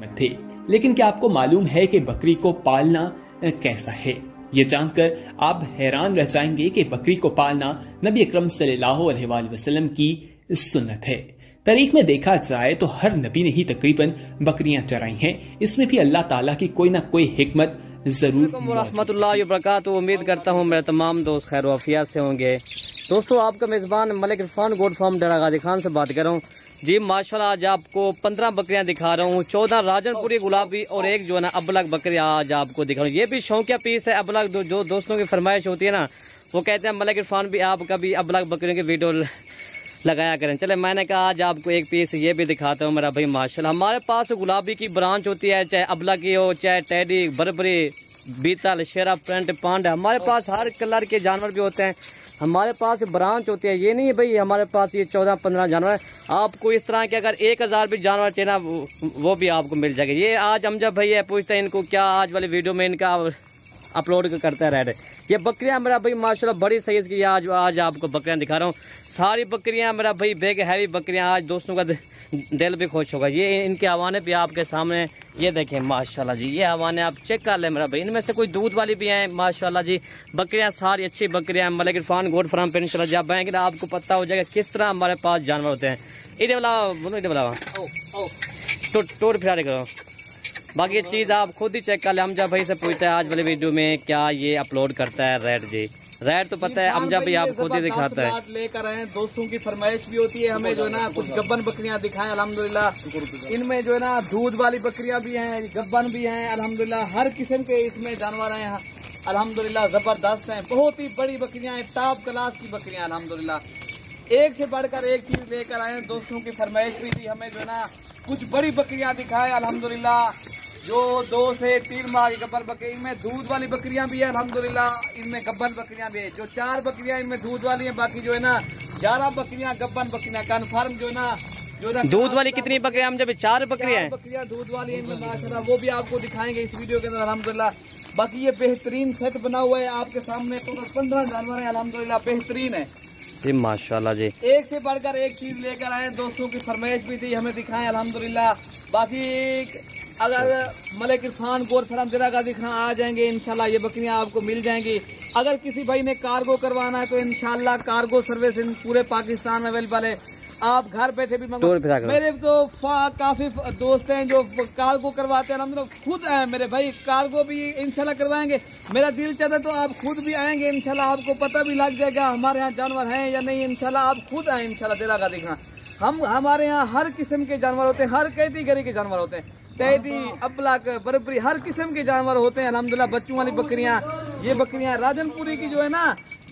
सेहतमंद थे। लेकिन क्या आपको मालूम है कि बकरी को पालना कैसा है? ये जानकर आप हैरान रह जाएंगे कि बकरी को पालना नबी अकरम सल्लल्लाहु अलैहि वसल्लम की सुन्नत है। तारीख में देखा जाए तो हर नबी ने ही तकरीबन बकरियां चराई हैं। इसमें भी अल्लाह ताला की कोई ना कोई हिकमत जरूर। रहमतुल्लाहि व बरकातहू। उम्मीद करता हूँ मेरे तमाम दोस्त खैर वाफियत से होंगे। दोस्तों, आपका मेज़बान मलिक इरफान गोट फार्म डेरा गाजी खान से बात कर रहा हूँ जी। माशाल्लाह आज आपको 15 बकरियां दिखा रहा हूँ। 14 राजनपुरी गुलाबी और एक जो है ना अबलग बकरी आज आपको दिखा रहा हूँ। ये भी शौकिया पीस है अबलग। जो दोस्तों की फरमाइश होती है ना, वो कहते हैं मलिक इरफान भी आप कभी अबलग बकरियों की वीडियो लगाया करें। चले मैंने कहा आज आपको एक पीस ये भी दिखाता हूँ मेरा भाई। माशाल्लाह हमारे पास गुलाबी की ब्रांच होती है, चाहे अबलग की हो, चाहे टैडी, बरबरी, बीतल, शेरा, प्रिंट, पांडा। हमारे पास हर कलर के जानवर भी होते हैं। हमारे पास ब्रांच होती है। ये नहीं है भाई हमारे पास ये 14-15 जानवर है। आपको इस तरह के अगर 1000 भी जानवर चाहिए ना, वो भी आपको मिल जाएगा। ये आज हम जब भैया पूछते हैं इनको क्या आज वाली वीडियो में इनका अपलोड करता है। ये बकरियां मेरा भाई माशाल्लाह बड़ी सही की आज आपको बकरियां दिखा रहा हूँ। सारी बकरियां मेरा भाई बेग हैवी बकरियां। आज दोस्तों का दिल भी खुश होगा। ये इनके हवाने भी आपके सामने ये देखें माशाल्लाह जी। ये हवाने आप चेक कर लें मेरा भाई। इनमें से कोई दूध वाली भी हैं माशाल्लाह जी। बकरियां सारी अच्छी बकरियां हैं। मलिक इरफान गोट फार्म पे इंशाल्लाह जब आएंगे ना आपको पता हो जाएगा किस तरह हमारे पास जानवर होते हैं। इधर वाला टोर फिरा करो। बाकी ये चीज़ आप खुद ही चेक कर ले। अमजा भाई से पूछता है आज वाली वीडियो में क्या ये अपलोड करता है रेड जी। रेड तो पता है अमजा भाई आप खुद ही दिखाता है। लेकर आए दोस्तों की फरमाइश भी होती है हमें जो है ना कुछ गब्बन बकरियां दिखाएं अल्हम्दुलिल्लाह। इनमें जो है ना दूध वाली बकरियां भी हैं, गब्बन भी हैं अल्हम्दुलिल्लाह। हर किस्म के इसमें जानवर हैं अल्हम्दुलिल्लाह, जबरदस्त हैं। बहुत ही बड़ी बकरियां हैं, टॉप क्लास की बकरियां अल्हम्दुलिल्लाह। एक से बढ़कर एक चीज लेकर आए। दोस्तों की फरमाइश भी थी हमें जो है ना कुछ बड़ी बकरियां दिखाएं अल्हम्दुलिल्लाह। जो 2 से 3 माह की गब्बर बकरी, इनमें दूध वाली बकरियां भी है अल्हम्दुलिल्लाह। इनमें गब्बन बकरियां भी है। जो 4 बकरियां इनमें दूध वाली हैं, बाकी जो है ना 11 बकरियां गब्बन बकरियां कन्फर्म जो है ना दूध वाली कितनी बकरियां? हम जब 4 बकरियां दूध वाली है इनमें माशाल्लाह, वो भी आपको दिखाएंगे इस वीडियो के अंदर अल्हम्दुलिल्लाह। बाकी ये बेहतरीन सेट बना हुआ है आपके सामने। टोटल 15 जानवर है अल्हम्दुलिल्लाह, बेहतरीन है जी माशाल्लाह जी। एक से बढ़कर एक चीज लेकर आए। दोस्तों की फरमाइश भी थी हमें दिखाएं अल्हम्दुलिल्लाह। बाकी अगर मलिक इरफान गोट फार्म डेरा गाजी खान आ जाएंगे इंशाल्लाह ये बकरियां आपको मिल जाएंगी। अगर किसी भाई ने कार्गो करवाना है तो इंशाल्लाह कार्गो सर्विस इन पूरे पाकिस्तान में अवेलेबल है। आप घर बैठे भी मंगवा। मेरे तो काफी दोस्त हैं जो कार्गो करवाते हैं अल्हम्दुलिल्लाह। खुद आए मेरे भाई कार्गो भी इंशाल्लाह करवाएंगे। मेरा दिल चाहता है तो आप खुद भी आएंगे इंशाल्लाह, आपको पता भी लग जाएगा हमारे यहाँ जानवर हैं या नहीं। इंशाल्लाह आप खुद आए इंशाल्लाह डेरा गाजी खान। हमारे यहाँ हर किस्म के जानवर होते हैं, हर कैटेगरी के जानवर होते हैं। टैडी, अबलग, बरबरी, हर किस्म के जानवर होते हैं अल्हम्दुलिल्लाह। बच्चों वाली बकरियां, ये बकरियां राजनपुरी की जो है ना,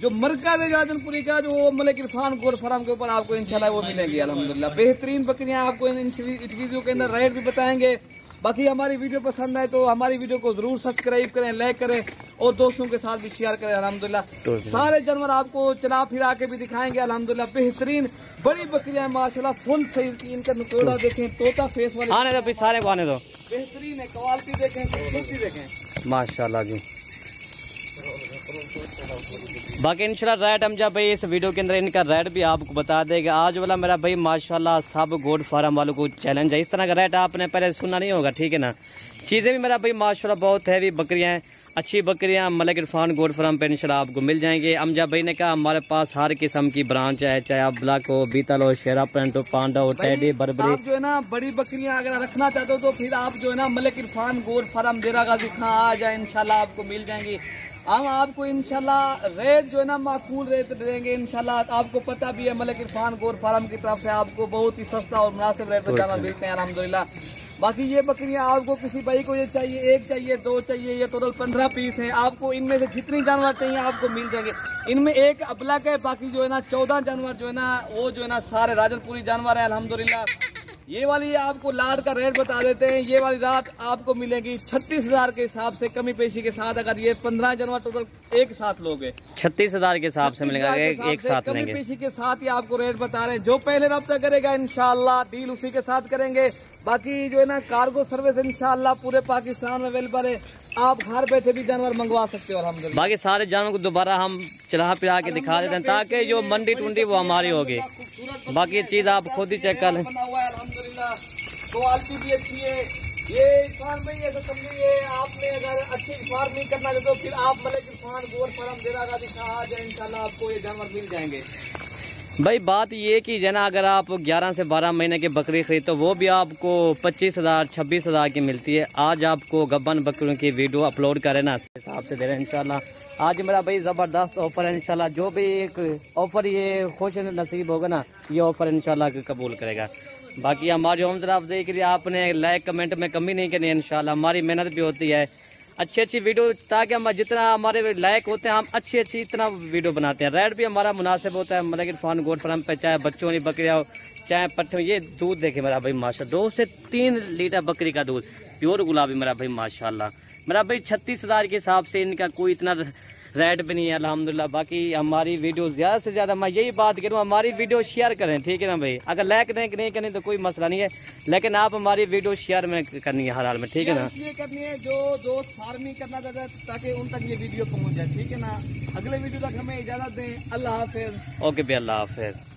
जो मरकज है राजनपुरी का, जो मलिक इरफान गोट फार्म के ऊपर आपको इंशाल्लाह वो मिलेंगी अल्हम्दुलिल्लाह। बेहतरीन बकरियां आपको इन वीडियो के अंदर रेट भी बताएंगे। बाकी हमारी वीडियो पसंद आए तो हमारी वीडियो को जरूर सब्सक्राइब करें, लाइक करें और दोस्तों के साथ भी शेयर करें अल्हम्दुलिल्लाह। सारे जानवर आपको चला फिरा के भी दिखाएंगे अल्हम्दुलिल्लाह। बेहतरीन बड़ी बकरियां माशाल्लाह फुल साइज की। इनका नुकोड़ा देखें, तोता फेस वाले आने दो सारे को आने दो। बेहतरीन है, क्वालिटी देखें, खूबसूरती देखें माशाल्लाह जी। बाकी इंशाल्लाह रेट हम जब भाई इस वीडियो के अंदर इनका रेट भी आपको बता देगा। आज वाला मेरा भाई माशाल्लाह सब गोट फार्म वालों को चैलेंज है। इस तरह का रेट आपने पहले सुना नहीं होगा, ठीक है ना। चीज़ें भी मेरा भाई माशाल्लाह बहुत हैवी बकरियां हैं, अच्छी बकरियां मलिक इरफान गोट फार्म पे इंशाल्लाह आपको मिल जाएंगे। अमजा भाई ने कहा हमारे पास हर किस्म की ब्रांच है, चाहे आप ब्लैक हो, बीतल हो, शेरा प्रिंट हो, पांडा हो, टैडी, बरबरी। आप जो है ना बड़ी बकरियां अगर रखना चाहते हो तो फिर आप जो है ना मलिक इरफान गोट फार्म डेरा गाजी खान आ जाए, इंशाल्लाह आपको मिल जाएंगी। हम आपको इंशाल्लाह रेट जो है ना माकूल रेट देंगे इंशाल्लाह। आपको पता भी है मलिक इरफान गोट फार्म की तरफ से आपको बहुत ही सस्ता और मुनासिब रेट पर जानवर मिलते हैं अल्हम्दुलिल्लाह। बाकी ये बकरियां आपको किसी भाई को ये चाहिए, 1 चाहिए, 2 चाहिए, ये टोटल 15 पीस है। आपको इनमें से जितनी जानवर चाहिए आपको मिल जाएंगे। इनमें एक अबलग है, बाकी जो है ना 14 जानवर जो है ना वो जो है ना सारे राजनपुरी जानवर है अल्हम्दुलिल्लाह। ये वाली आपको लाड का रेट बता देते हैं। ये वाली रात आपको मिलेगी 36,000 के हिसाब से कमी पेशी के साथ। अगर ये 15 जानवर टोटल एक साथ लोगे 36,000 के हिसाब से मिलेगा, एक साथ कमी पेशी के साथ ही आपको रेट बता रहे हैं। जो पहले रब्ता करेगा इंशाल्लाह डील उसी के साथ करेंगे। बाकी जो है ना कार्गो सर्विस इंशाल्लाह पूरे पाकिस्तान में अवेलेबल है। आप घर बैठे भी जानवर मंगवा सकते हो अल्हम्दुलिल्लाह। बाकी सारे जानवर को दोबारा हम चला फिरा के दिखा देते हैं ताकि जो मंडी टूंडी वो हमारी होगी। बाकी चीज आप खुद ही चेक कर लें। क्वालिटी भी अच्छी है, ये इरफान भाई ऐसा समझिए, आपने अगर अच्छी फार्मिंग करना है तो फिर आप मलिक इरफान गोट फार्म डेरा गाजी खां आ जाए, इंशाल्लाह आपको ये जानवर मिल जाएंगे। भाई बात ये कि जना अगर आप 11 से 12 महीने की बकरी खरीद तो वो भी आपको 25,000 26,000 की मिलती है। आज आपको गब्बन बकरियों की वीडियो अपलोड करें ना, इस हिसाब से दे रहे हैं इंशाल्लाह। आज मेरा भाई ज़बरदस्त ऑफर है इंशाल्लाह। जो भी एक ऑफर ये खुश नसीब होगा ना, ये ऑफर इंशाल्लाह कबूल करेगा। बाकी हमारी हौसला अफजाई के लिए आपने लाइक कमेंट में कमी नहीं करनी है इंशाल्लाह। हमारी मेहनत भी होती है अच्छी अच्छी वीडियो, ताकि हम जितना हमारे लायक होते हैं हम अच्छी अच्छी इतना वीडियो बनाते हैं। रेट भी हमारा मुनासिब होता है। मतलब इरफान गोट फार्म पे चाहे बच्चों वाली बकरियाँ हो चाहे पट्टे हो, ये दूध देखे मेरा भाई माशा 2 से 3 लीटर बकरी का दूध प्योर गुलाबी मेरा भाई माशाल्लाह। मेरा भाई 36,000 के हिसाब से इनका कोई इतना रेट भी नहीं है अल्हम्दुलिल्लाह। बाकी हमारी वीडियो ज़्यादा से ज़्यादा मैं यही बात करूँ, हमारी वीडियो शेयर करें, ठीक है ना भाई। अगर लाइक नहीं करनी तो कोई मसला नहीं है, लेकिन आप हमारी वीडियो शेयर में करनी है हर हाल में, ठीक है ना। इसलिए करनी है जो दोस्त फार्मिंग करना चाहते हैं ताकि उन तक ये वीडियो पहुँच जाए, ठीक है ना। अगले वीडियो तक हमें इजाज़त दें। अल्लाह हाफिज़। ओके भाई, अल्लाह हाफिज़।